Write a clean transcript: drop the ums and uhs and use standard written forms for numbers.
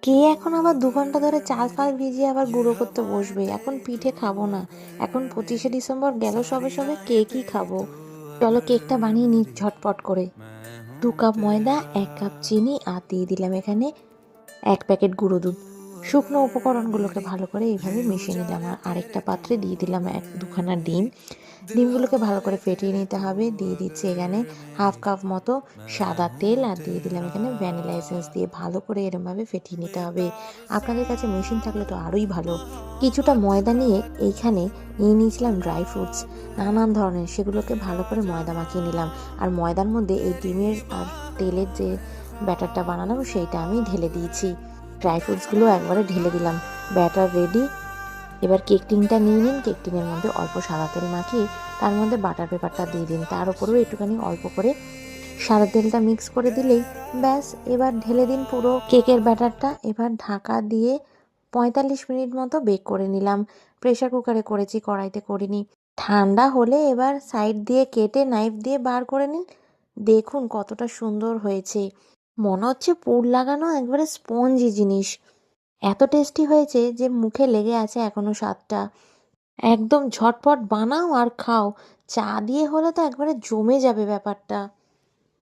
কে এখন আবার 2 ঘন্টা ধরে চাল ফাল ভিজিয়ে আবার গুঁড়ো করতে বসবে? এখন পিঠে খাবো না। এখন 25শে ডিসেম্বর গেল সবে সবে, কেকই খাবো। চলো কেকটা বানিয়ে নিই ঝটপট করে। 2 কাপ ময়দা, 1 কাপ চিনি, আর দিয়ে দিলাম এখানে 1 প্যাকেট গুঁড়ো দুধ। শুকনো উপকরণগুলোকে ভালো করে এইভাবে মিশিয়ে নিলাম, আর আরেকটা পাত্রে দিয়ে দিলাম 2খানা ডিম। ডিমগুলোকে ভালো করে ফেটিয়ে নিতে হবে। দিয়ে দিচ্ছি এখানে 1/2 কাপ মতো সাদা তেল, আর দিয়ে দিলাম এখানে ভ্যানিলা এসেন্স দিয়ে ভালো করে এরমভাবে ফেটিয়ে নিতে হবে। আপনাদের কাছে মেশিন থাকলে তো আরোই ভালো। কিছুটা ময়দা নিয়ে এইখানে নিয়ে নিয়েছিলাম ড্রাই ফ্রুটস, নানান ধরনের, সেগুলোকে ভালো করে ময়দা মাখিয়ে নিলাম। আর ময়দার মধ্যে এই ডিমের আর তেলের যে ব্যাটারটা বানালাম সেইটা আমি ঢেলে দিয়েছি। ড্রাই ফ্রুটসগুলো একবারে ঢেলে দিলাম। Batter ready. এবার কেক টিনটা নিয়ে নিন। কেক টিনের মধ্যে অল্প সাদা তেল মাখিয়ে তার মধ্যে বাটার পেপারটা দিয়ে দিন। তার উপরেও একটুখানি অল্প করে সাদা তেলটা মিক্স করে দিলেই ব্যাস। এবার ঢেলে দিন পুরো কেকের ব্যাটারটা। এবার ঢাকা দিয়ে 45 মিনিট মতো বেক করে নিলাম। প্রেশার কুকারে করেছি, কড়াইতে করিনি। ঠান্ডা হলে এবার সাইড দিয়ে কেটে নাইফ দিয়ে বার করে নিন। দেখুন কতটা সুন্দর হয়েছে, মনে হচ্ছে পুর লাগানো একবারে স্পঞ্জি জিনিস। এত টেস্টি হয়েছে যে মুখে লেগে আছে এখনো স্বাদটা। একদম ঝটপট বানাও আর খাও। চা দিয়ে হলে তো একবারে জমে যাবে ব্যাপারটা।